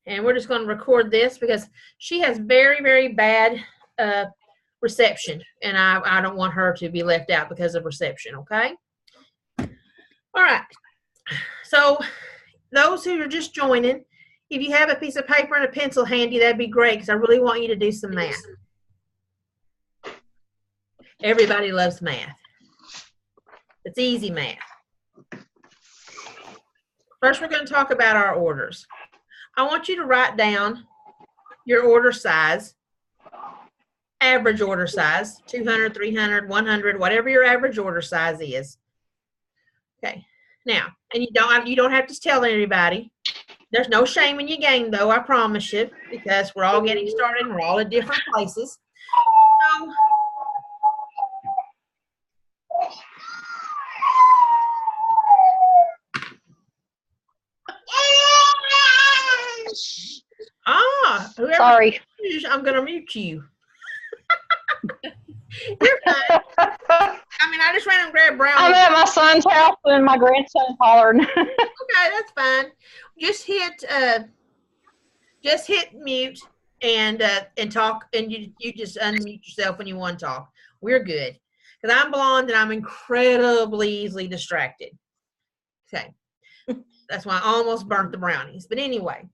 And we're just going to record this because she has very, very bad reception, and I don't want her to be left out because of reception, okay? All right. So those who are just joining, if you have a piece of paper and a pencil handy, that'd be great because I really want you to do some math. Everybody loves math. It's easy math. First, we're going to talk about our orders. I want you to write down your order size, average order size, 200, 300, 100, whatever your average order size is. Okay. Now, and you don't have to tell anybody. There's no shame in your game, though, I promise you, because we're all getting started and we're all at different places. So, sorry. I'm going to mute you. You're fine. I mean, I just ran and grabbed Brownie. I'm at my son's house and my grandson's hollering. Okay, that's fine. Just hit mute and talk, and you just unmute yourself when you want to talk. We're good. Because I'm blonde and I'm incredibly easily distracted. Okay. That's why I almost burnt the brownies. But anyway.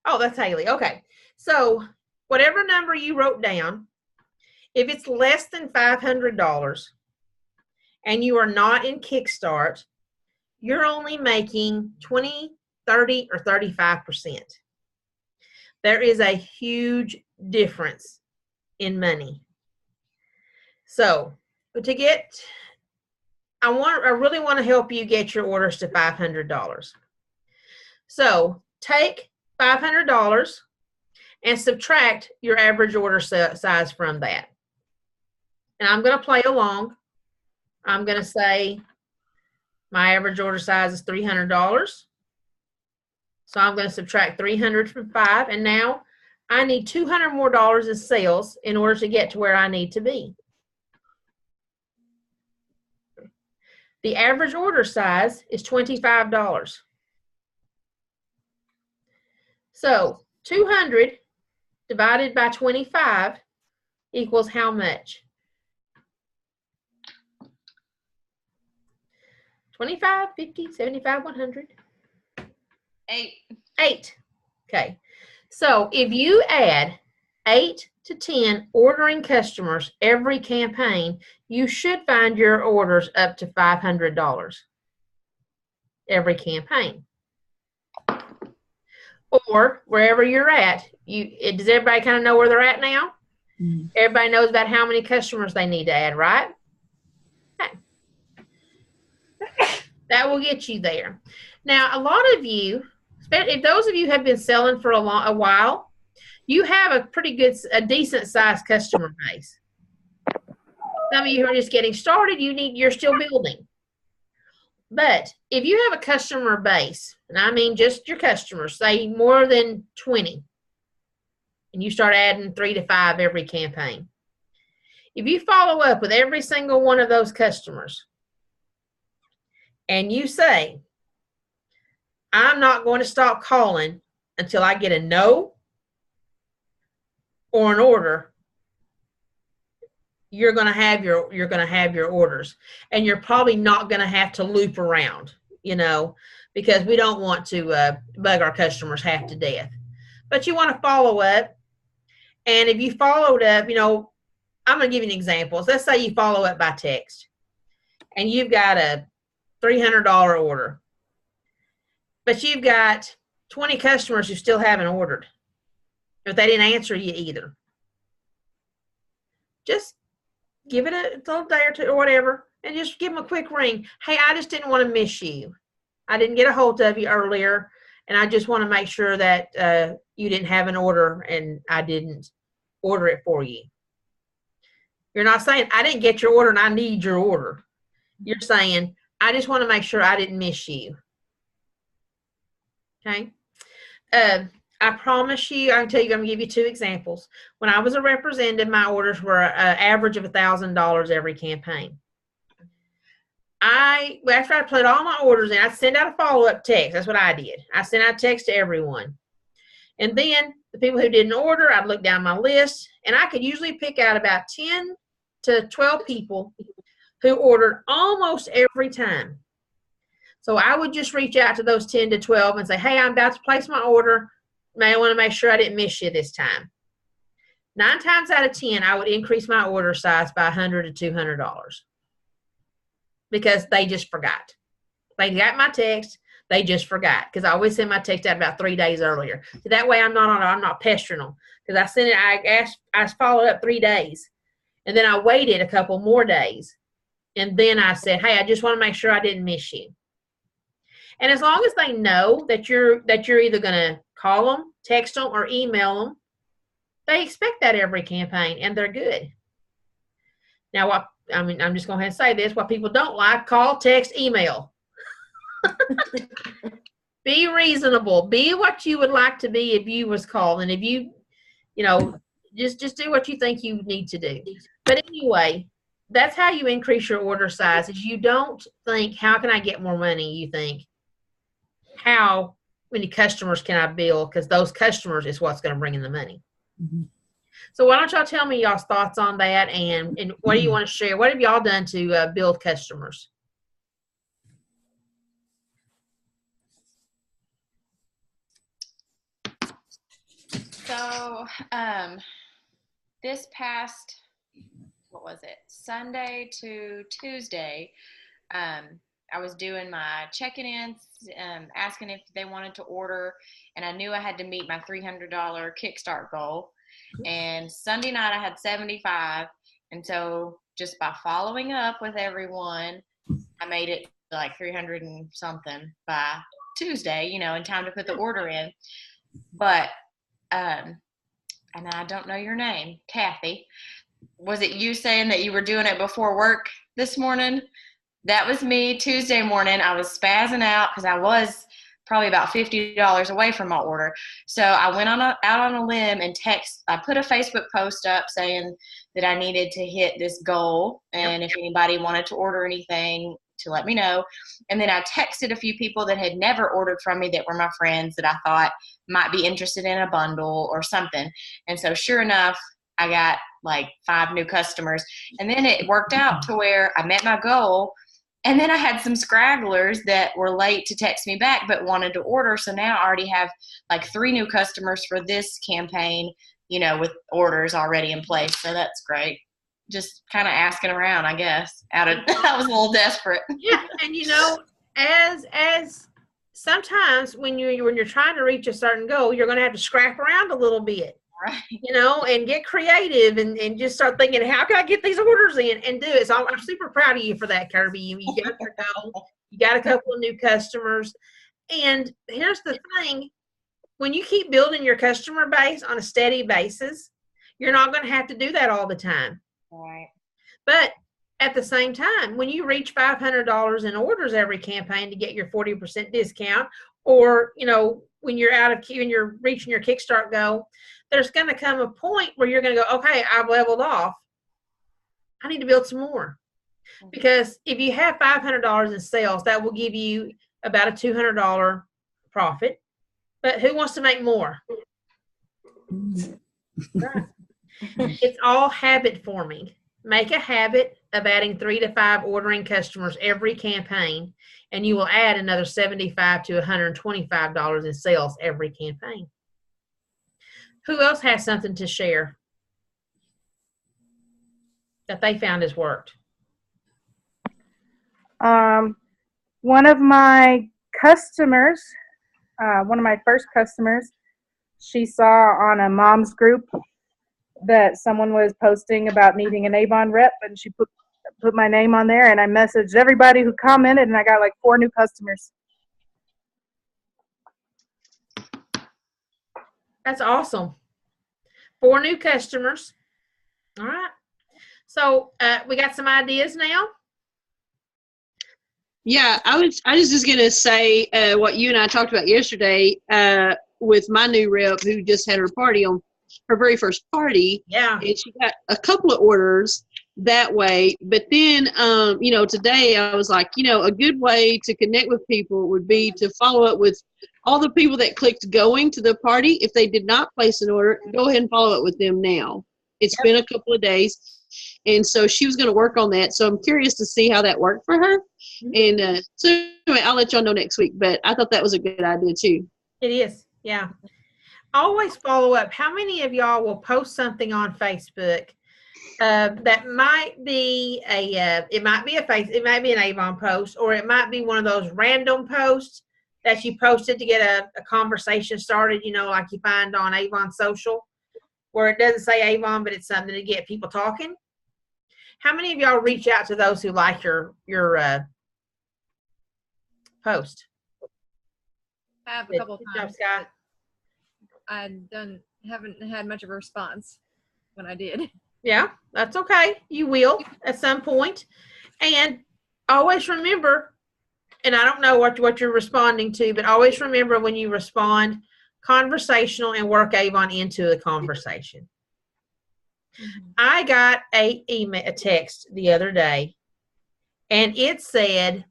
Oh, that's Haley. Okay. So whatever number you wrote down, if it's less than $500 and you are not in Kickstart, you're only making 20, 30, or 35%. There is a huge difference in money. So I really want to help you get your orders to $500. So take $500 and subtract your average order size from that. And I'm going to play along. I'm going to say my average order size is $300. So I'm going to subtract 300 from 5. And now I need $200 more in sales in order to get to where I need to be. The average order size is $25. So 200 divided by 25 equals how much? 25, 50, 75, 100? 8. 8. Okay. So if you add 8 to 10 ordering customers every campaign, you should find your orders up to $500 every campaign. Or wherever you're at, does everybody kind of know where they're at now? Mm-hmm. Everybody knows about how many customers they need to add, right? Okay. That will get you there. Now, a lot of you, if those of you have been selling for a while, you have a decent sized customer base. Some of you who are just getting started, you're still building. But if you have a customer base, and I mean just your customers, say more than 20, and you start adding 3 to 5 every campaign. If you follow up with every single one of those customers, and you say, I'm not going to stop calling until I get a no or an order, you're going to have your orders, and you're probably not going to have to loop around, because we don't want to bug our customers half to death. But you want to follow up, and if you followed up, I'm going to give you an example. So let's say you follow up by text, and you've got a $300 order, but you've got 20 customers who still haven't ordered, but they didn't answer you either. Just give it a little day or two or whatever, and just give them a quick ring. Hey, I just didn't want to miss you. I didn't get a hold of you earlier, and I just want to make sure that you didn't have an order and I didn't order it for you. You're not saying, I didn't get your order and I need your order. You're saying, I just want to make sure I didn't miss you. Okay? I promise you, I can tell you, I'm going to give you 2 examples. When I was a representative, my orders were an average of $1,000 every campaign. After I put all my orders in, I'd send out a follow-up text. That's what I did. I sent out a text to everyone. And then the people who didn't order, I'd look down my list, and I could usually pick out about 10 to 12 people who ordered almost every time. So I would just reach out to those 10 to 12 and say, hey, I'm about to place my order. May I want to make sure I didn't miss you this time. 9 times out of 10, I would increase my order size by $100 to $200 because they just forgot. They got my text. They just forgot because I always send my text out about 3 days earlier. So that way I'm not pestering them because I sent it. I followed up 3 days, and then I waited a couple more days, and then I said, hey, I just want to make sure I didn't miss you. And as long as they know that you're either going to call them, text them, or email them, they expect that every campaign, and they're good. Now, I'm just going to say this: what people don't like, call, text, email. Be reasonable. Be what you would like to be if you was called, and if you just do what you think you need to do. But anyway, that's how you increase your order size. Is you don't think, how can I get more money? You think, how many customers can I build? Because those customers is what's going to bring in the money. Mm-hmm. So why don't y'all tell me y'all's thoughts on that, and what do you want to share? What have y'all done to build customers? So, this past, Sunday to Tuesday, I was doing my checking-ins, asking if they wanted to order, and I knew I had to meet my $300 Kickstart goal. And Sunday night I had 75, and so just by following up with everyone, I made it like 300 and something by Tuesday, in time to put the order in. But and I don't know your name, Kathy. Was it you saying that you were doing it before work this morning? That was me Tuesday morning. I was spazzing out because I was probably about $50 away from my order. So I went out on a limb and I put a Facebook post up saying that I needed to hit this goal, and if anybody wanted to order anything, to let me know. And then I texted a few people that had never ordered from me that were my friends that I thought might be interested in a bundle or something. And so sure enough, I got like 5 new customers. And then it worked out to where I met my goal. And then I had some scragglers that were late to text me back but wanted to order. So now I already have like 3 new customers for this campaign, with orders already in place. So that's great. Just kind of asking around, I guess. I was a little desperate. Yeah, and as sometimes when you're trying to reach a certain goal, you're going to have to scrap around a little bit, right? And get creative and just start thinking, how can I get these orders in and do it? So I'm super proud of you for that, Kirby. You got your goal. You got a couple of new customers, and here's the thing: when you keep building your customer base on a steady basis, you're not going to have to do that all the time. Right. But at the same time, when you reach $500 in orders every campaign to get your 40% discount, or when you're reaching your Kickstart goal, there's going to come a point where you're going to go, okay, I've leveled off. I need to build some more. Because if you have $500 in sales, that will give you about a $200 profit. But who wants to make more? Right. It's all habit forming. Make a habit of adding 3 to 5 ordering customers every campaign, and you will add another $75 to $125 in sales every campaign. Who else has something to share that they found has worked? One of my customers, one of my first customers, she saw on a mom's group that someone was posting about needing an Avon rep, and she put my name on there, and I messaged everybody who commented, and I got like 4 new customers. That's awesome. 4 new customers. All right. So we got some ideas now. Yeah, I was just gonna say what you and I talked about yesterday with my new rep who just had her party on her very first party. Yeah. And she got a couple of orders that way. But then, today I was like, a good way to connect with people would be to follow up with all the people that clicked going to the party, if they did not place an order, go ahead and follow up with them now. It's been a couple of days. And so she was going to work on that. So I'm curious to see how that worked for her. And so anyway, I'll let y'all know next week. But I thought that was a good idea too. It is. Yeah. Always follow up. How many of y'all will post something on Facebook that might be it might be an Avon post, or it might be one of those random posts that you posted to get a conversation started, like you find on Avon Social, where it doesn't say Avon, but it's something to get people talking. How many of y'all reach out to those who like your post? I have a couple of Good job, times. Scott. Haven't had much of a response when I did. Yeah, that's okay. You will at some point. And always remember, and I don't know what you're responding to, but always remember when you respond, conversational, and work Avon into the conversation. Mm-hmm. I got a text the other day, and it said,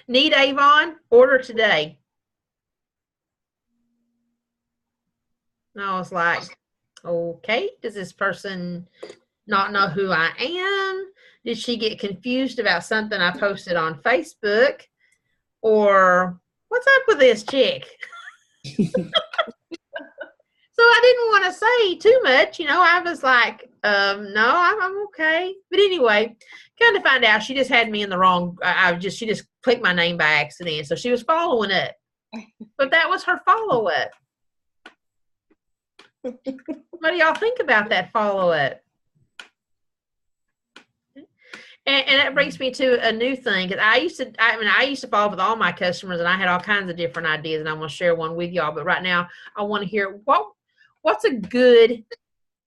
"Need Avon? Order today." And I was like, okay, does this person not know who I am? Did she get confused about something I posted on Facebook? Or what's up with this chick? So I didn't want to say too much, I was like, no, I'm okay. But anyway, kind of find out she just had me in the wrong, she just clicked my name by accident. So she was following up. But that was her follow-up. What do y'all think about that follow-up? And that brings me to a new thing, because I used to follow up with all my customers, and I had all kinds of different ideas, and I'm going to share one with y'all. But right now, I want to hear what's a good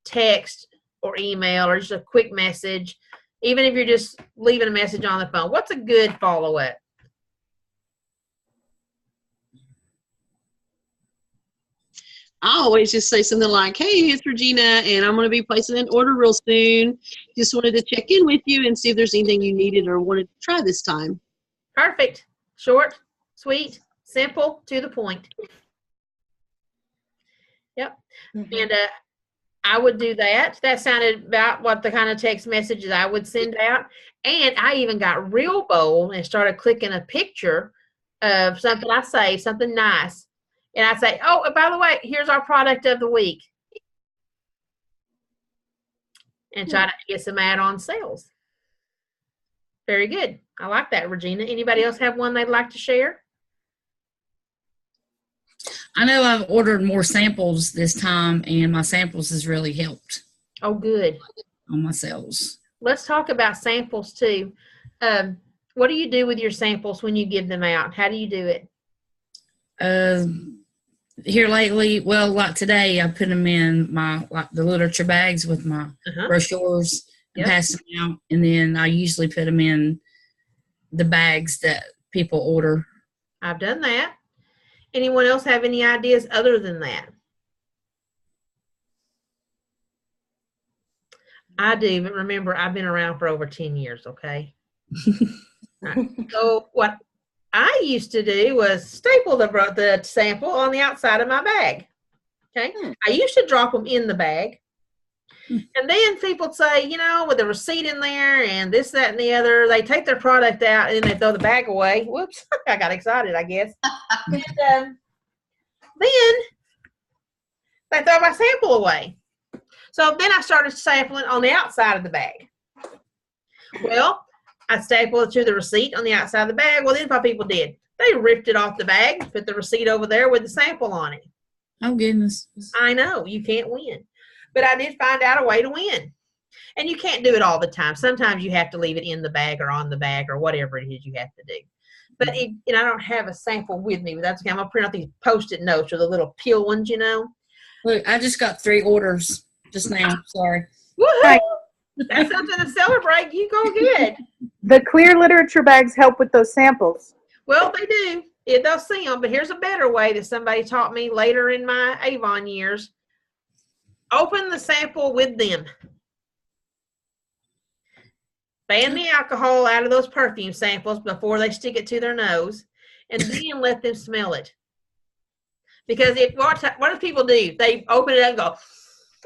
text or email or just a quick message, even if you're just leaving a message on the phone. What's a good follow-up? I always just say something like, hey, it's Regina, and I'm going to be placing an order real soon. Just wanted to check in with you and see if there's anything you needed or wanted to try this time. Perfect. Short, sweet, simple, to the point. Yep. Mm-hmm. And I would do that. That sounded about what the kind of text messages I would send out. And I even got real bold and started clicking a picture of something I saved, something nice. And I say, oh, and by the way, here's our product of the week. And try to get some add-on sales. Very good. I like that, Regina. Anybody else have one they'd like to share? I know I've ordered more samples this time, and my samples has really helped Oh, good. on my sales. Let's talk about samples too. What do you do with your samples when you give them out? How do you do it? Here lately, well, like today, I put them in the literature bags with my brochures and Yep. pass them out, and then I usually put them in the bags that people order. I've done that. Anyone else have any ideas other than that? I do, but remember, I've been around for over 10 years, okay? Right. So what I used to do was staple the sample on the outside of my bag, okay? I used to drop them in the bag. And then people say, with the receipt in there and this, that, and the other, they take their product out and then they throw the bag away. Whoops, I got excited, I guess. And then they throw my sample away. So then I started sampling on the outside of the bag. Well, I stapled it to the receipt on the outside of the bag. Well, then what people did, they ripped it off the bag, put the receipt over there with the sample on it. Oh, goodness. I know, you can't win. But I did find out a way to win. And you can't do it all the time. Sometimes you have to leave it in the bag or on the bag or whatever it is you have to do. But I don't have a sample with me, but that's okay. I'm going to print out these Post-it notes or the little peel ones, Look, I just got 3 orders just now. Sorry. Woohoo! That's something to celebrate. You go good. The clear literature bags help with those samples. Well, they do. They'll see them. But here's a better way that somebody taught me later in my Avon years. Open the sample with them. Ban the alcohol out of those perfume samples before they stick it to their nose. and then let them smell it. Because if what do people do? They open it up and go,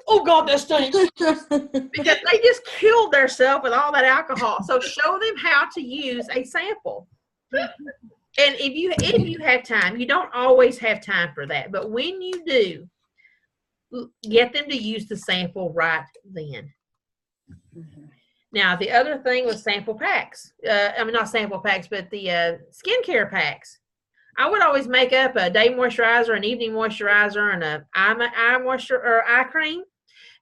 "Oh God, that stinks," because they just killed themselves with all that alcohol. So show them how to use a sample. And if you have time, you don't always have time for that, but when you do, get them to use the sample right then. Now, the other thing was sample packs. Not sample packs, but the skincare packs. I would always make up a day moisturizer, an evening moisturizer, and a eye moisture or eye cream,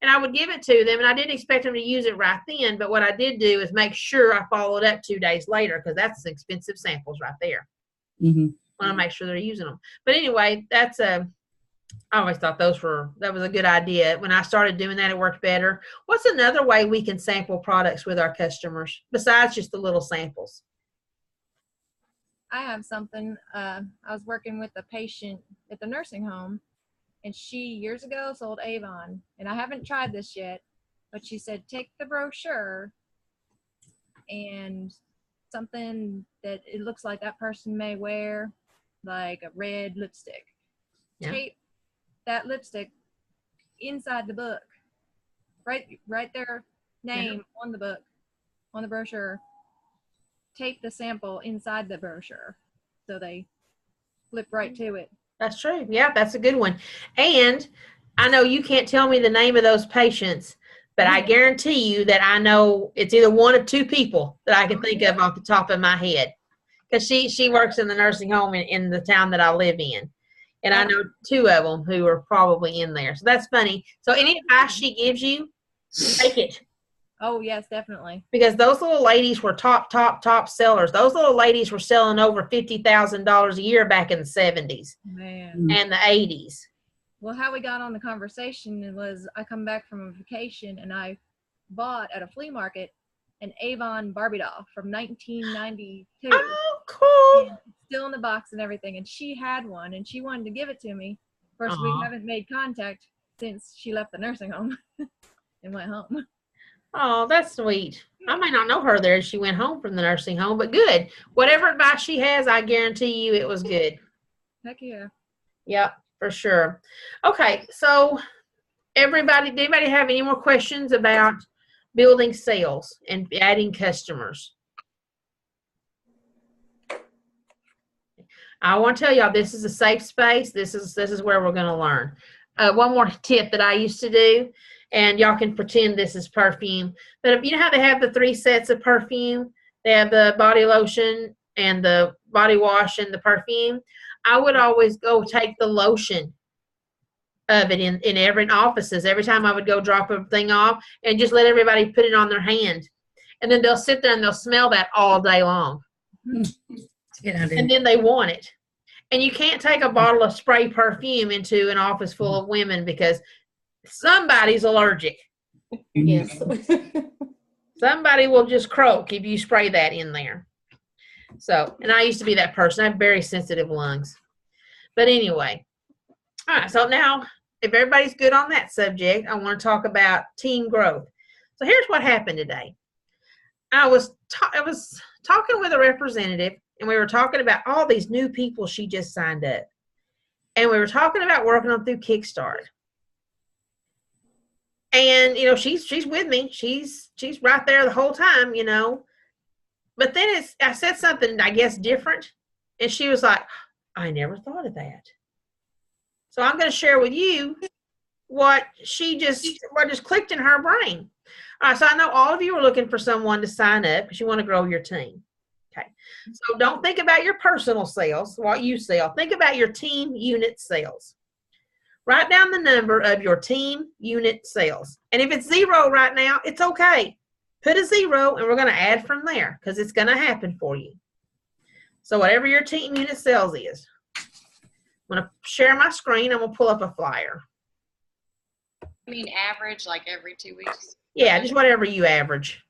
and I would give it to them. And I didn't expect them to use it right then, but what I did do is make sure I followed up 2 days later, because that's expensive samples right there. Mhm. I want to make sure they're using them. But anyway, that's I always thought that was a good idea. When I started doing that, it worked better. What's another way we can sample products with our customers besides just the little samples? I have something. I was working with a patient at the nursing home, and she years ago sold Avon, and I haven't tried this yet, but she said take the brochure and something that it looks like that person may wear, like a red lipstick. Yeah. Tape that lipstick inside the book. Write their name on the book, on the brochure. Tape the sample inside the brochure so they flip right to it. That's true. Yeah, that's a good one. And I know you can't tell me the name of those patients, but I guarantee you that I know it's either one or two people that I can think of off the top of my head. Because she works in the nursing home in the town that I live in. And I know 2 of them who are probably in there. So that's funny. So any advice she gives you, take it. Oh, yes, definitely. Because those little ladies were top sellers. Those little ladies were selling over $50,000 a year back in the 70s Man. and the 80s. Well, how we got on the conversation was I come back from a vacation and I bought at a flea market an Avon Barbie doll from 1992. Oh, cool. And still in the box and everything. And she had one and she wanted to give it to me. Of course, Aw. we haven't made contact since she left the nursing home and went home. Oh, that's sweet. I may not know her there as she went home from the nursing home, but good. Whatever advice she has, I guarantee you it was good. Heck yeah. Yep, for sure. Okay, so did anybody have any more questions about building sales and adding customers? I want to tell y'all this is a safe space. This is where we're going to learn. One more tip that I used to do, and y'all can pretend this is perfume. But you know how they have the 3 sets of perfume? They have the body lotion and the body wash and the perfume. I would always go take the lotion of it in every offices. Every time I would go drop a thing off and just let everybody put it on their hand. And then they'll sit there and they'll smell that all day long. Good idea. And then they want it. And you can't take a bottle of spray perfume into an office full of women because somebody's allergic. Yes. Somebody will just croak if you spray that in there. So, and I used to be that person. I have very sensitive lungs. But anyway, all right. So now, if everybody's good on that subject, I want to talk about team growth. So here's what happened today. I was talking with a representative, and we were talking about all these new people she just signed up. And we were talking about working on through Kickstart. And, you know, she's with me. She's right there the whole time, you know. But then I said something, I guess, different. And she was like, I never thought of that. So I'm going to share with you what just clicked in her brain. All right, so I know all of you are looking for someone to sign up because you want to grow your team. Okay. So don't think about your personal sales, what you sell. Think about your team unit sales. Write down the number of your team unit sales. And if it's 0 right now, it's okay. Put a 0 and we're going to add from there because it's going to happen for you. So whatever your team unit sales is. I'm going to share my screen. I'm going to pull up a flyer. I mean, average, like every 2 weeks. Yeah, just whatever you average.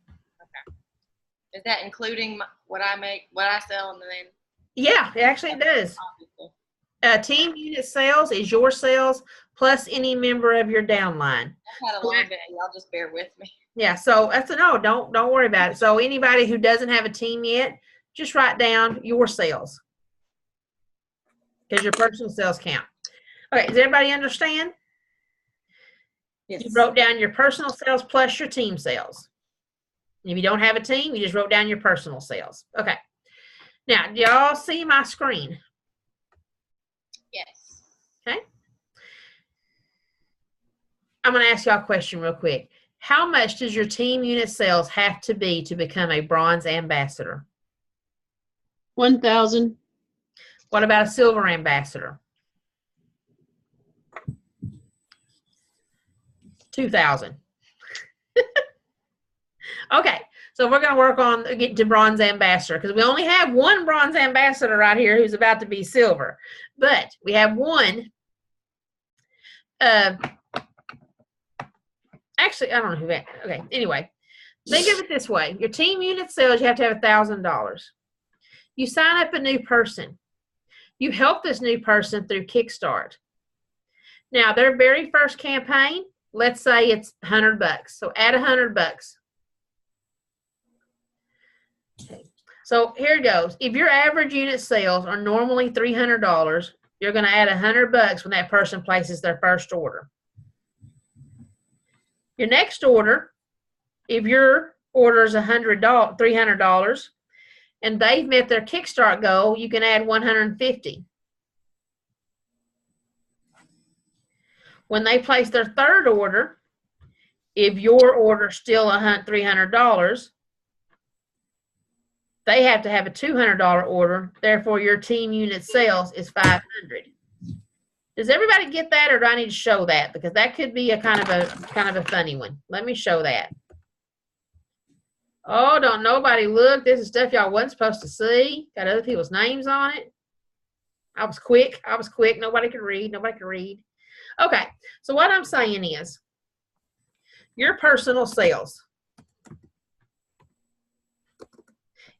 Is that including what I make, what I sell, and then? Yeah, it actually does. Obviously. Team unit sales is your sales plus any member of your downline. I've had a long day. Y'all just bear with me. Yeah, so that's a no. Don't worry about it. So anybody who doesn't have a team yet, just write down your sales. because your personal sales count. Okay, does everybody understand? Yes. You wrote down your personal sales plus your team sales. If you don't have a team, you just wrote down your personal sales. Okay. Now, do y'all see my screen? Yes. Okay. I'm going to ask y'all a question real quick. How much does your team unit sales have to be to become a bronze ambassador? 1,000. What about a silver ambassador? 2,000. Okay, so we're going to work on getting to bronze ambassador because we only have one bronze ambassador right here who's about to be silver, but we have one. Actually, I don't know who that. Okay, anyway, think of it this way: your team unit sales, you have to have $1,000. You sign up a new person. You help this new person through Kickstart. Now, their very first campaign, let's say it's $100. So add $100. Okay. So here it goes. If your average unit sales are normally $300, you're going to add $100 when that person places their first order. Your next order, if your order is $300, and they've met their Kickstart goal, you can add $150. When they place their third order, if your order is still $300, they have to have a $200 order. Therefore, your team unit sales is $500. Does everybody get that, or do I need to show that? Because that could be a kind of a funny one. Let me show that. Oh, don't nobody look. This is stuff y'all wasn't supposed to see. Got other people's names on it. I was quick. Nobody could read. Okay, so what I'm saying is your personal sales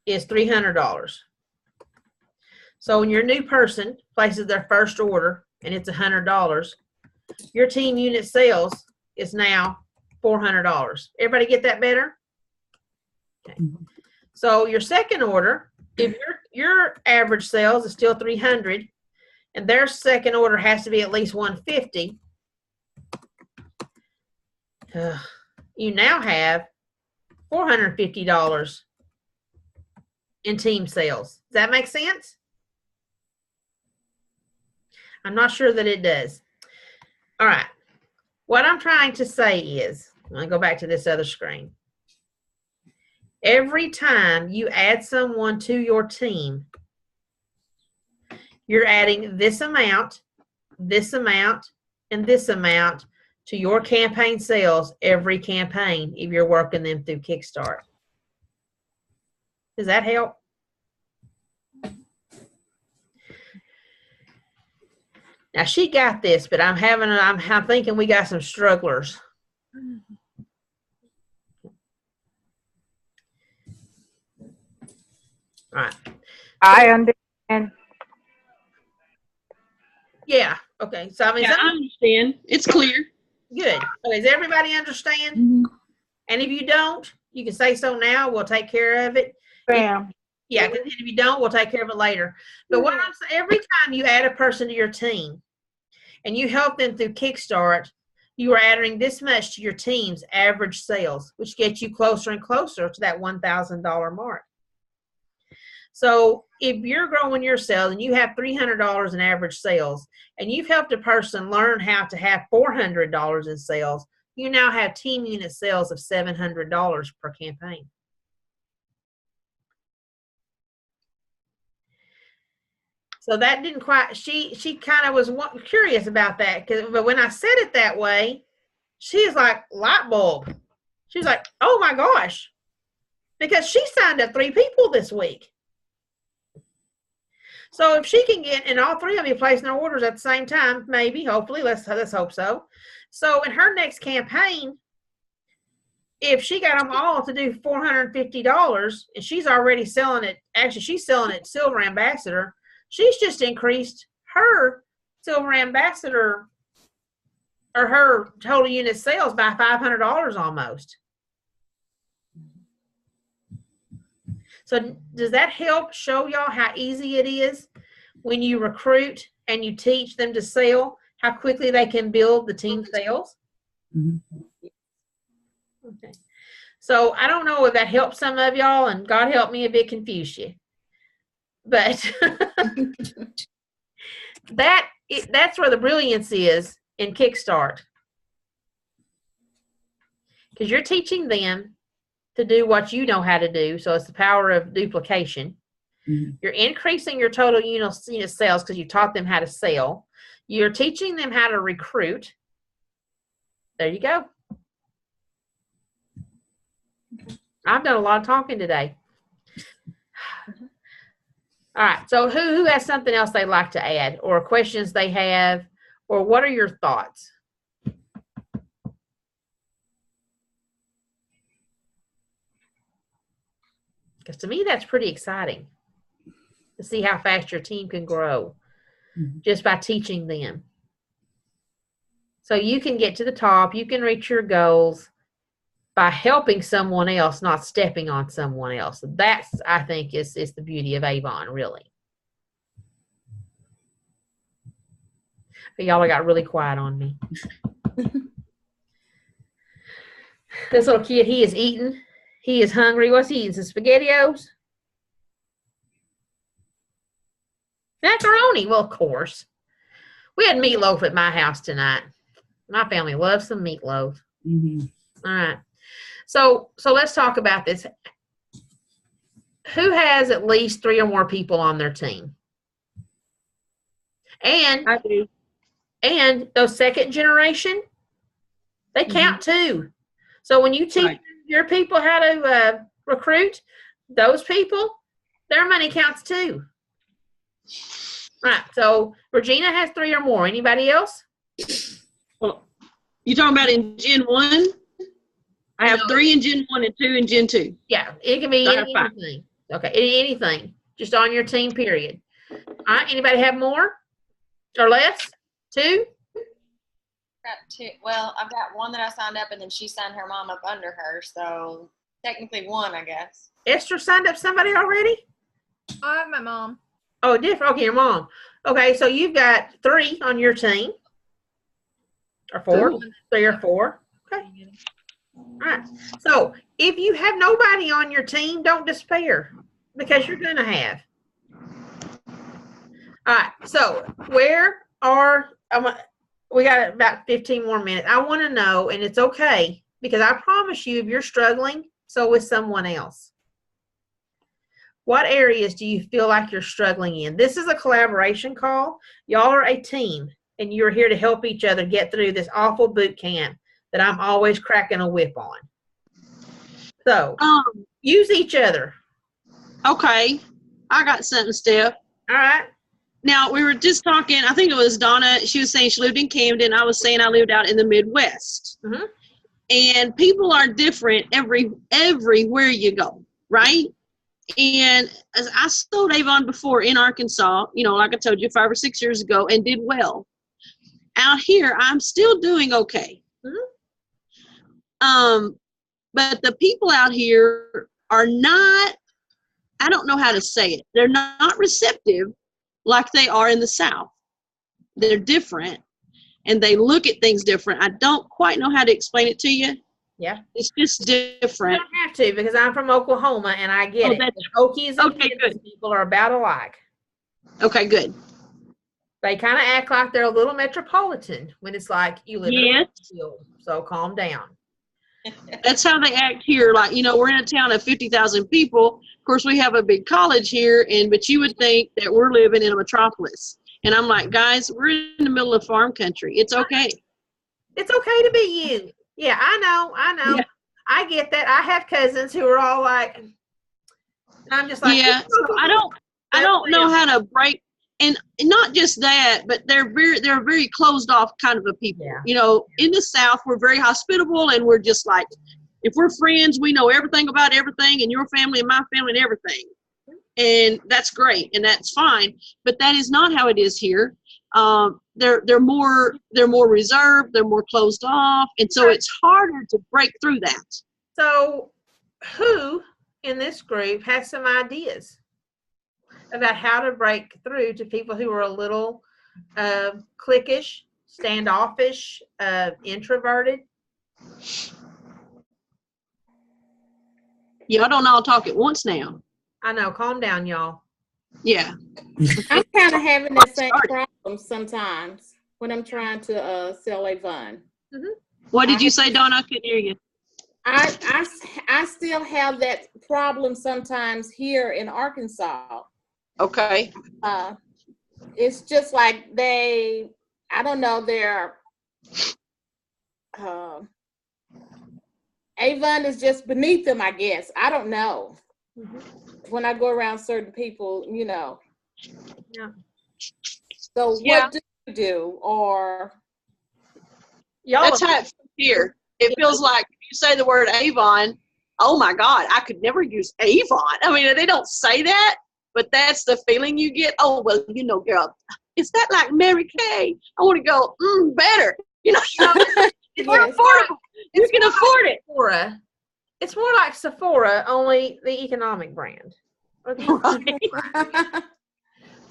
is $300. So when your new person places their first order and it's $100, your team unit sales is now $400. Everybody get that better? Okay. So your second order, if your average sales is still $300 and their second order has to be at least $150, you now have $450 in team sales. Does that make sense? I'm not sure that it does. All right. What I'm trying to say is, I'm going to go back to this other screen. Every time you add someone to your team, you're adding this amount, and this amount to your campaign sales every campaign if you're working them through Kickstart. Does that help? Now she got this, but I'm thinking we got some strugglers. All right. I understand. Yeah. Okay. So I mean, Yeah, I understand. It's clear. good. Okay. Does everybody understand? Mhm. And if you don't, you can say so now. We'll take care of it. Bam. Yeah. And if you don't, we'll take care of it later. But what I'm saying, every time you add a person to your team and you help them through Kickstart, you are adding this much to your team's average sales, which gets you closer and closer to that $1,000 mark. So if you're growing your sales and you have $300 in average sales and you've helped a person learn how to have $400 in sales, you now have team unit sales of $700 per campaign. So that didn't quite, she kind of was curious about that, but when I said it that way, she's like, light bulb. She's like, oh my gosh, because she signed up 3 people this week. So if she can get, and all 3 of you placing their orders at the same time, maybe, hopefully, let's hope so. So in her next campaign, if she got them all to do $450 and she's already selling it, actually she's selling it Silver Ambassador, she's just increased her Silver Ambassador or her total unit sales by $500 almost. So does that help show y'all how easy it is when you recruit and you teach them to sell, how quickly they can build the team sales? Mhm. Okay. So I don't know if that helps some of y'all, and God help me if it confused you. But that's where the brilliance is in Kickstart. Because you're teaching them to do what you know how to do. So it's the power of duplication. Mhm. You're increasing your total unit sales because you taught them how to sell. You're teaching them how to recruit. There you go. I've done a lot of talking today. All right. So who has something else they'd like to add, or questions they have, or what are your thoughts? Because to me, that's pretty exciting to see how fast your team can grow just by teaching them. So you can get to the top, you can reach your goals by helping someone else, not stepping on someone else. That's, I think, is the beauty of Avon, really. But y'all got really quiet on me. This little kid, he is eating. He is hungry. What's he eating? Some SpaghettiOs? Macaroni. Well, of course. We had meatloaf at my house tonight. My family loves some meatloaf. Mhm. All right. So let's talk about this. Who has at least 3 or more people on their team? And I do. And those second generation, they count too. So when you teach Right. your people how to recruit, those people, their money counts too. Right. So Regina has 3 or more. Anybody else? Well, you talking about in Gen 1? I have No. 3 in Gen 1 and 2 in Gen 2. Yeah, it can be I have 5. anything. Okay, anything. Just on your team, period. All right. Anybody have more or less? 2? Got 2. Well, I've got one that I signed up, and then she signed her mom up under her. So technically 1, I guess. Esther signed up somebody already? I have my mom. Oh, different. Okay, your mom. Okay, so you've got 3 on your team. Or 4. Cool. 3 or 4. Okay. All right. So if you have nobody on your team, don't despair, because you're going to have. All right. So we got about 15 more minutes. I want to know, and it's okay, because I promise you, if you're struggling, so is someone else. What areas do you feel like you're struggling in? This is a collaboration call. Y'all are a team, and you're here to help each other get through this awful boot camp that I'm always cracking a whip on. So use each other. Okay. I got something, Steph. All right. Now, we were just talking, I think it was Donna, she was saying she lived in Camden. I was saying I lived out in the Midwest. Mm-hmm. And people are different everywhere you go, right? And as I sold Avon before in Arkansas, like I told you, 5 or 6 years ago, and did well. Out here, I'm still doing okay. Mm-hmm. But the people out here are not, I don't know how to say it. They're not receptive like they are in the South. They're different, and they look at things different. I don't quite know how to explain it to you. Yeah. It's just different. You don't have to, because I'm from Oklahoma and I get it. Okies and Kansas people are about alike. Okay, good. They kind of act like they're a little metropolitan when it's like you live in a field. So calm down. That's how they act here. Like, we're in a town of 50,000 people. Of course, we have a big college here, but you would think that we're living in a metropolis. And I'm like, guys, we're in the middle of farm country. It's okay. It's okay to be you. Yeah, I know. Yeah. I get that. I have cousins who are all like, and I'm just like, yeah. So I don't know how to break, and not just that, but they're very closed off kind of a people. Yeah. In the South, we're very hospitable, and we're just like, if we're friends, we know everything about everything, and your family and my family and everything, and that's great, and that's fine. But that is not how it is here. They're more reserved, they're more closed off, and so it's harder to break through that. So who in this group has some ideas about how to break through to people who are a little Cliquish, standoffish, introverted. Y'all don't all talk at once now. I know. Calm down, y'all. Yeah. I'm kind of having that same Sorry. problem sometimes when I'm trying to sell Avon. What did you say, Donna? I couldn't hear you. I still have that problem sometimes here in Arkansas. Okay. It's just like I don't know, Avon is just beneath them, I guess. I don't know. When I go around certain people, Yeah. So Yeah. what do you do? Or Y'all. That's how it feels here. It feels like if you say the word Avon, oh my God, I could never use Avon. I mean, they don't say that, but that's the feeling you get. Oh, well, girl, is that like Mary Kay? I want to go, better. It's more Yes. affordable. You can afford it. Sephora. It's more like Sephora, only the economic brand. Or the-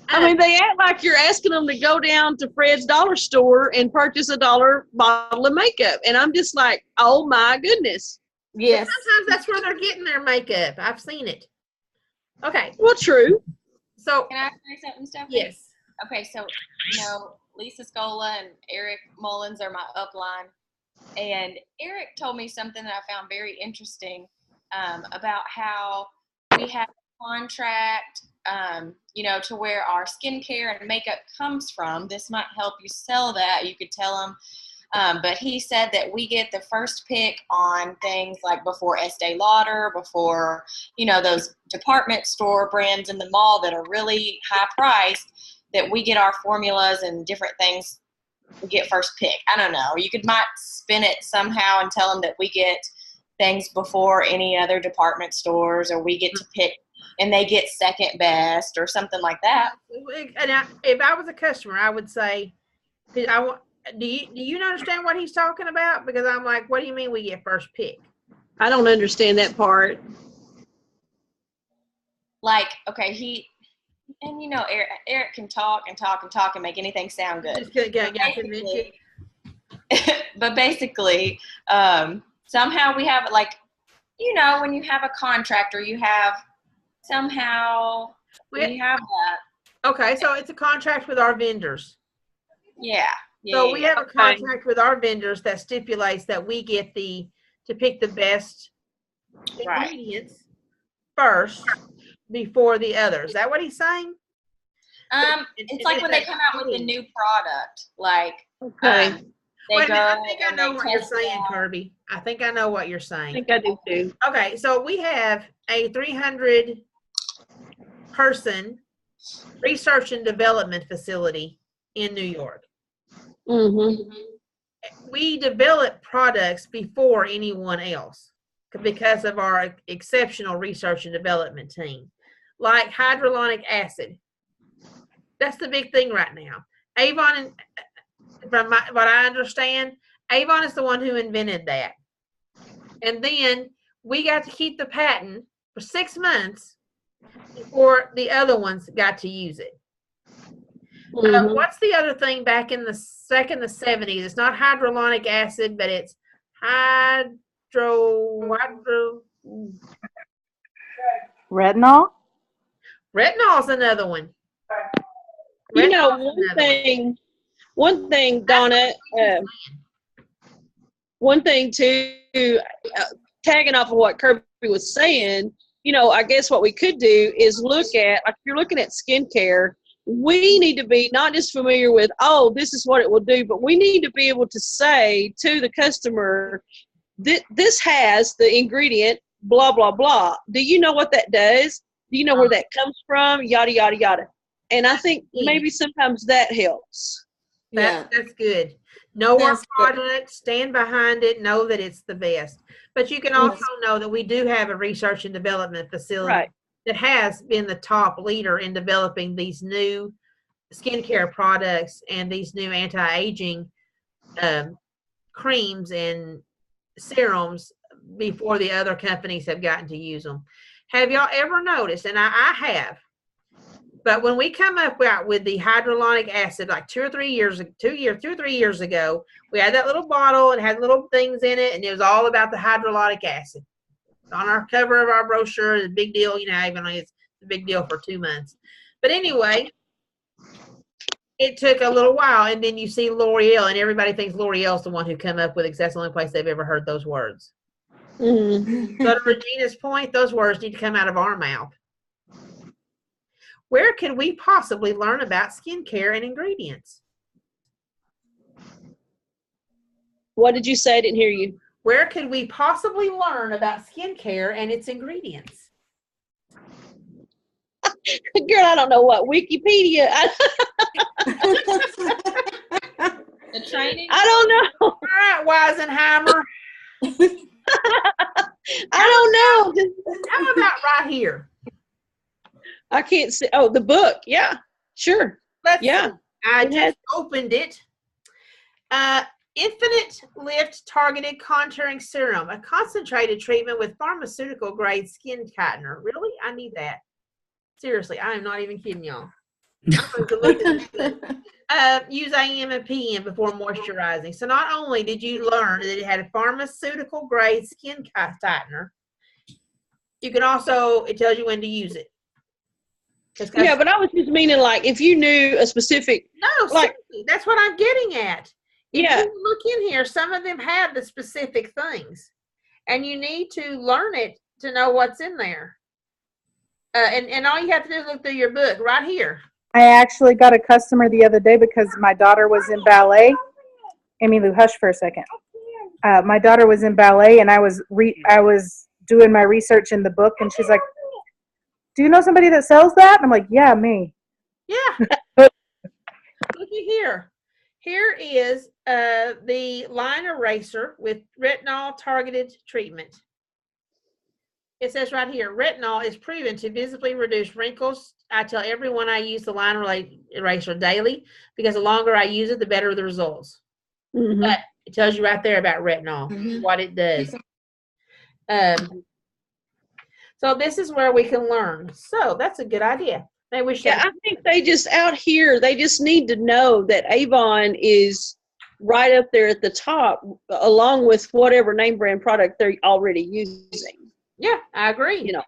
I mean, they act like you're asking them to go down to Fred's dollar store and purchase a $1 bottle of makeup. And I'm just like, oh my goodness. yes. Sometimes that's where they're getting their makeup. I've seen it. Okay, Well, true. so Can I say something, Stephanie? yes, Okay, so Lisa Scola and Eric Mullins are my upline, and Eric told me something that I found very interesting about how we have a contract, to where our skincare and makeup comes from. This might help you sell that. You could tell them. But he said that we get the first pick on things like before Estee Lauder, before, those department store brands in the mall that are really high priced, that we get our formulas and different things, we get first pick. I don't know. You might spin it somehow and tell them that we get things before any other department stores, or we get to pick and they get second best or something like that. and if I was a customer, I would say, do you understand what he's talking about? Because I'm like, what do you mean we get first pick? I don't understand that part. Like, okay, Eric can talk and talk and talk and make anything sound good. Just gonna convince you. But basically, somehow we have it like, when you have a contractor, you have somehow we have that. Okay, so it's a contract with our vendors. Yeah. So we have a Okay. contract with our vendors that stipulates that we get to pick the best Right. ingredients first before the others. Is that what he's saying? It's like when they come out with a new product, like Okay. they Wait a go. minute, I think I and know they what you're test it saying, out. Kirby. I think I know what you're I saying. think I do too. Okay, so we have a 300 person research and development facility in New York. Mm-hmm. We develop products before anyone else because of our exceptional research and development team, like hyaluronic acid. That's the big thing right now. Avon, from what I understand, Avon is the one who invented that. And then we got to keep the patent for 6 months before the other ones got to use it. Mm-hmm. What's the other thing back in the 70s? It's not hyaluronic acid, but it's Retinol? retinol's another one. Retinol's another One thing, Donna, one thing too, tagging off of what Kirby was saying, I guess what we could do is look at, like if you're looking at skincare, we need to be not just familiar with, oh, this is what it will do, but we need to be able to say to the customer, this has the ingredient, blah, blah, blah. Do you know what that does? Do you know where that comes from? Yada, yada, yada. And I think maybe sometimes that helps. That's good. Know our That's good. product, stand behind it, know that it's the best. But you can also know that we do have a research and development facility Right. that has been the top leader in developing these new skincare products and these new anti-aging creams and serums before the other companies have gotten to use them. Have y'all ever noticed, and I have, But when we come up with the hyaluronic acid, like 2 or 3 years ago, we had that little bottle and had little things in it, and it was all about the hyaluronic acid. On our cover of our brochure, it's a big deal, even though it's a big deal for 2 months. But anyway, it took a little while, and then you see L'Oreal, and everybody thinks L'Oreal's the one who come up with it, 'cause that's the only place they've ever heard those words. Mm. So to Regina's point, those words need to come out of our mouth. Where can we possibly learn about skincare and ingredients? What did you say? I didn't hear you. Where could we possibly learn about skincare and its ingredients? Girl, I don't know what. Wikipedia. The training. I don't know. All right, Weisenheimer. I don't know. How about right here? I can't see. Oh, the book. Yeah, sure. Let's Yeah. see. I It has- just opened it. Infinite Lift Targeted Contouring Serum, a concentrated treatment with pharmaceutical grade skin tightener. Really? I need that. Seriously, I am not even kidding y'all. I'm going to look at this. Use AM and PM before moisturizing. So not only did you learn that it had a pharmaceutical grade skin tightener, you can also, it tells you when to use it. Yeah, but I was just meaning like if you knew a specific. No, like- seriously, that's what I'm getting at. If Yeah. you look in here, some of them have the specific things, and you need to learn it to know what's in there. And all you have to do is look through your book right here. I actually got a customer the other day because my daughter was in ballet. Amy Lou, hush for a second. My daughter was in ballet, and I was doing my research in the book, and she's like, "Do you know somebody that sells that?" And I'm like, "Yeah, me." Yeah. Looky here. Here is the line eraser with retinol targeted treatment. It says right here, retinol is proven to visibly reduce wrinkles. I tell everyone I use the line eraser daily because the longer I use it, the better the results. Mhm. But it tells you right there about retinol, what it does. So this is where we can learn. So that's a good idea. Maybe we should. Yeah, I think they just out here, they just need to know that Avon is right up there at the top, along with whatever name brand product they're already using. Yeah, I agree. You know.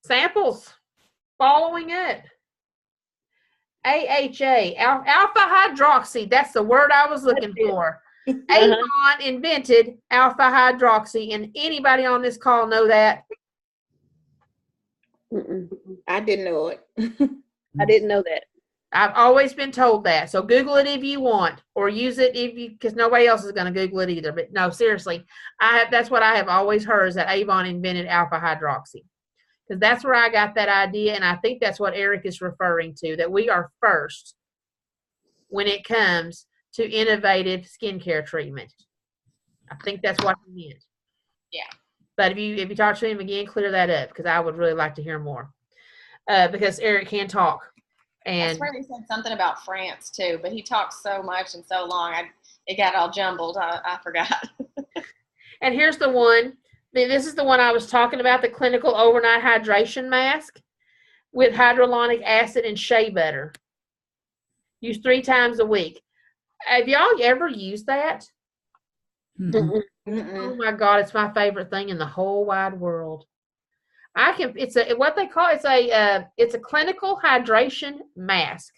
Samples. Following up. AHA, alpha hydroxy. That's the word I was looking for. Avon invented alpha hydroxy, and anybody on this call know that? Mm-mm. I didn't know it. I didn't know that. I've always been told that. So Google it if you want, or use it because nobody else is going to Google it either. But no, seriously, that's what I have always heard, is that Avon invented alpha hydroxy, because that's where I got that idea, and I think that's what Eric is referring to, that we are first when it comes to innovative skincare treatment. I think that's what he meant. Yeah. But if you talk to him again, clear that up, because I would really like to hear more. Because Eric can talk. I And swear he said something about France too, but he talked so much and so long, it got all jumbled. I forgot. and here's the one. This is the one I was talking about, the clinical overnight hydration mask with hyaluronic acid and shea butter. Use 3 times a week. Have y'all ever used that? Mm-mm. Oh my God, it's my favorite thing in the whole wide world. It's a clinical hydration mask.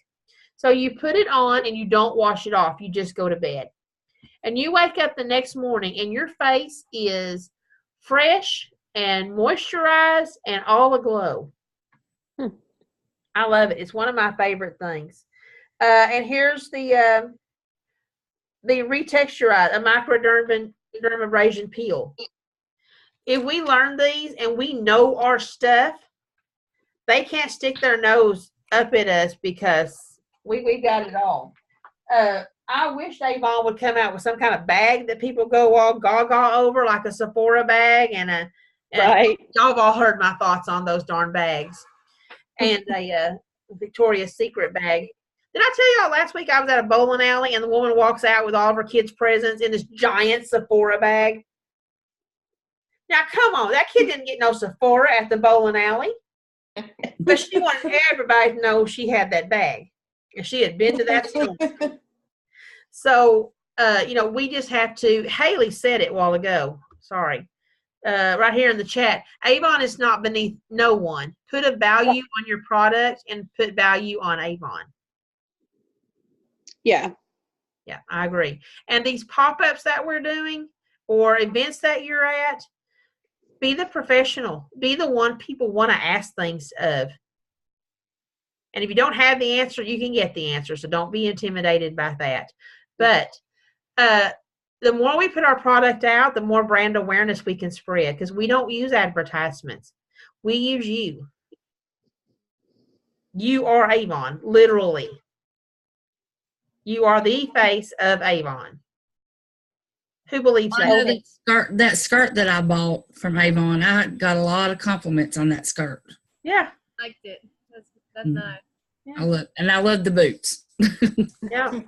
So you put it on and you don't wash it off. You just go to bed. And you wake up the next morning and your face is fresh and moisturized and all aglow. I love it. It's one of my favorite things. And here's the Retexturize, a microdermabrasion peel. If we learn these and we know our stuff, they can't stick their nose up at us because we got it all. I wish Avon would come out with some kind of bag that people go all gaga over, like a Sephora bag, and Right. y'all have all heard my thoughts on those darn bags, and a Victoria's Secret bag. Did I tell y'all last week I was at a bowling alley and the woman walks out with all of her kids' presents in this giant Sephora bag? Now, come on. That kid didn't get no Sephora at the bowling alley. But she wanted everybody to know she had that bag. And she had been to that store. So, we just have to, Haley said it a while ago. Sorry. Right here in the chat. Avon is not beneath no one. Put a value on your product and put value on Avon. Yeah. Yeah, I agree. And these pop-ups that we're doing or events that you're at, be the professional. Be the one people want to ask things of. And if you don't have the answer, you can get the answer. So don't be intimidated by that. But the more we put our product out, the more brand awareness we can spread because we don't use advertisements. We use you. You are Avon, literally. You are the face of Avon. Who believes I know that? that skirt that I bought from Avon, I got a lot of compliments on that skirt. Yeah. Liked it. That's nice. I love the boots. Yeah.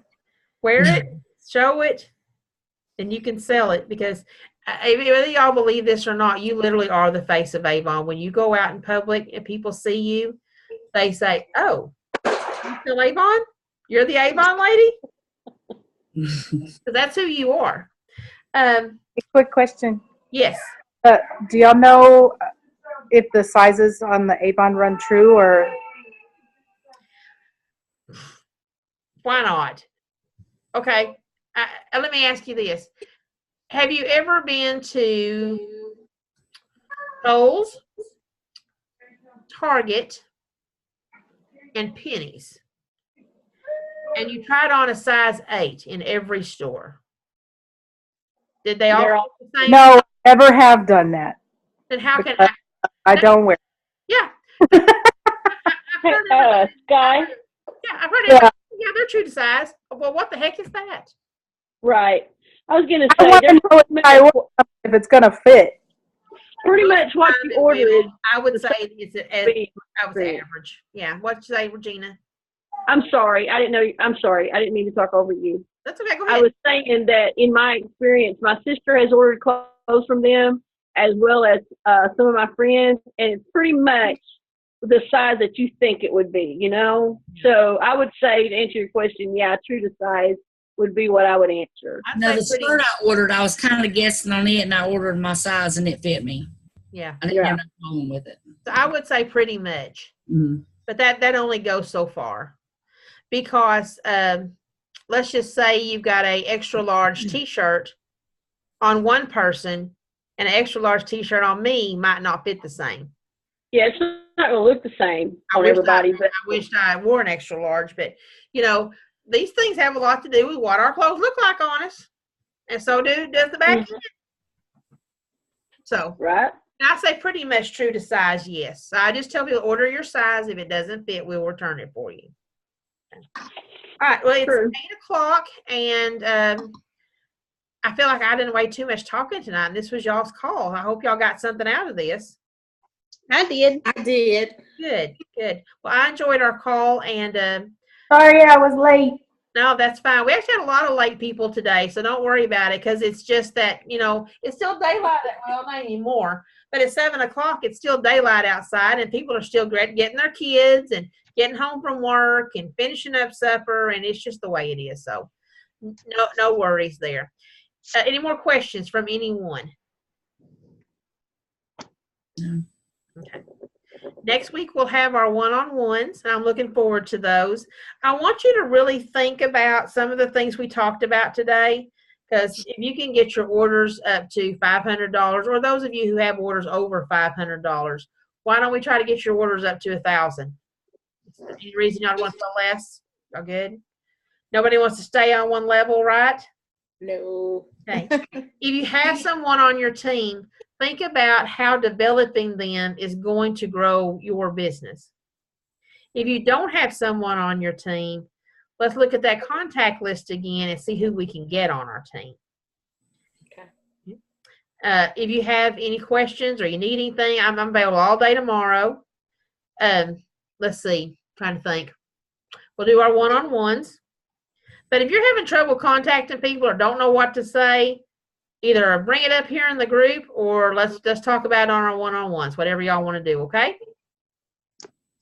Wear it, show it, and you can sell it because whether y'all believe this or not, you literally are the face of Avon. When you go out in public and people see you, they say, "Oh, you still Avon? You're the Avon lady?" So that's who you are. A quick question. Yes. Do y'all know if the sizes on the Avon run true or? Why not? Okay. Let me ask you this. Have you ever been to Kohl's, Target, and Penny's? And you tried on a size 8 in every store? Did they all look the same? No, never have done that. Then how can I don't wear? Yeah. Sky? Yeah, I've heard it. Yeah, they're true to size. Well, what the heck is that? Right. I was going to I say, want to know if it's going to fit. pretty much what you order is. I would say it's average. Yeah. What'd you say, Regina? I'm sorry. I didn't know. I'm sorry. I didn't mean to talk over you. That's okay. Go ahead. I was saying that in my experience, my sister has ordered clothes from them as well as some of my friends, and it's pretty much the size that you think it would be, So I would say, to answer your question, yeah, true to size would be what I would answer. Now, the skirt I ordered, I was kind of guessing on it, and I ordered my size, and it fit me. Yeah. I didn't have no problem with it. So I would say pretty much. Mm-hmm. But that only goes so far. Because let's just say you've got a extra large T-shirt on one person and an extra large T-shirt on me might not fit the same. Yeah, it's not going to look the same on everybody. I wished I wore an extra large, but these things have a lot to do with what our clothes look like on us, and so does the back end. So right. I say pretty much true to size. Yes, so I just tell people order your size. If it doesn't fit, we'll return it for you. All right. Well, it's 8:00, and I feel like I didn't wait too much talking tonight. And this was y'all's call. I hope y'all got something out of this. I did. Good. Well, I enjoyed our call, and sorry I was late. No, that's fine. We actually had a lot of late people today, so don't worry about it because it's just that, it's still daylight. Well, not anymore, but at 7:00, it's still daylight outside, and people are still getting their kids and getting home from work and finishing up supper, and it's just the way it is. So no worries there. Any more questions from anyone? No. Okay. Next week, we'll have our one-on-ones, and I'm looking forward to those. I want you to really think about some of the things we talked about today, because if you can get your orders up to $500, or those of you who have orders over $500, why don't we try to get your orders up to 1,000? Any reason y'all want to sell less? Y'all good? Nobody wants to stay on one level, right? No. Okay. If you have someone on your team, think about how developing them is going to grow your business. If you don't have someone on your team, let's look at that contact list again and see who we can get on our team. Okay. If you have any questions or you need anything, I'm available all day tomorrow. Let's see. Trying to think. We'll do our one-on-ones. But if you're having trouble contacting people or don't know what to say, either bring it up here in the group or let's talk about it on our one-on-ones, whatever y'all want to do, okay?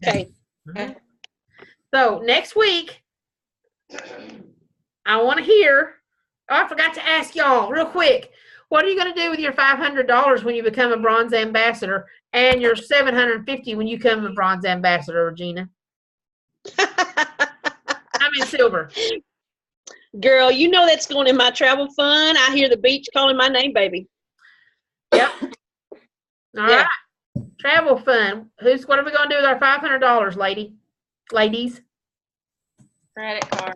Okay. Mhm. So next week, I want to hear. Oh, I forgot to ask y'all real quick. What are you going to do with your $500 when you become a bronze ambassador, and your $750 when you become a bronze ambassador, Regina? I mean silver. Girl, you know that's going in my travel fund. I hear the beach calling my name, baby. Yep. All Yeah. right. Travel fund. What are we going to do with our $500, ladies? Credit card.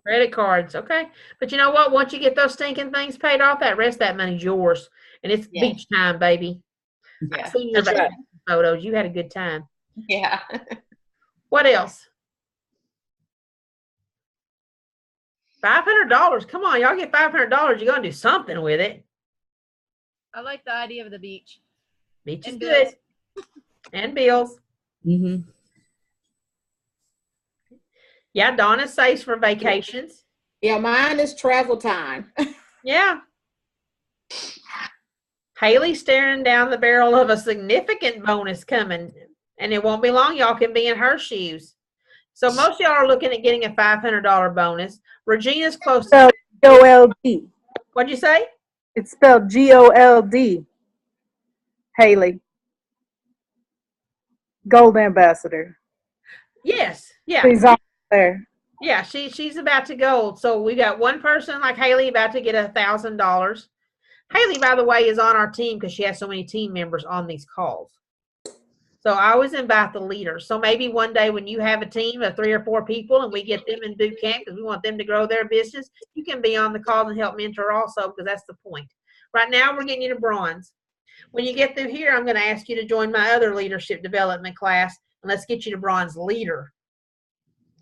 Credit cards. Okay. But you know what? Once you get those stinking things paid off, that rest of that money's yours. And it's Yeah. beach time, baby. Yeah. I've seen your That's right. vacation photos. You had a good time. Yeah. What else? $500. Come on, y'all get $500. You're going to do something with it. I like the idea of the beach. Beach is And good. bills. And bills. Mm-hmm. Yeah, Donna saves for vacations. Yeah, mine is travel time. Yeah. Haley's staring down the barrel of a significant bonus coming, and it won't be long. Y'all can be in her shoes. So most of y'all are looking at getting a $500 bonus. Regina's close to. Spelled G-O-L-D. What'd you say? It's spelled G-O-L-D. Haley. Gold ambassador. Yes. Yeah. She's on there. Yeah. She's about to go. So we got one person like Haley about to get $1,000. Haley, by the way, is on our team because she has so many team members on these calls. So I always invite the leaders. So maybe one day when you have a team of 3 or 4 people and we get them in boot camp because we want them to grow their business, you can be on the call and help mentor also, because that's the point. Right now we're getting you to bronze. When you get through here, I'm going to ask you to join my other leadership development class, and let's get you to bronze leader.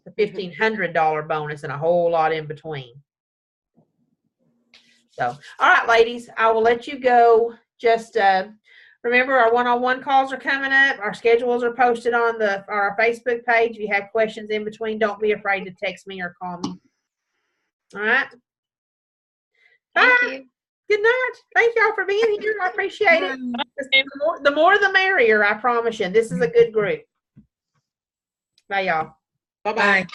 The $1,500 bonus and a whole lot in between. So, all right, ladies, I will let you go. Just remember, our one-on-one calls are coming up. Our schedules are posted on our Facebook page. If you have questions in between, don't be afraid to text me or call me. All right? Thank Bye. you. Good night. Thank y'all for being here. I appreciate it. The more the merrier, I promise you. This is a good group. Bye, y'all. Bye-bye. Bye.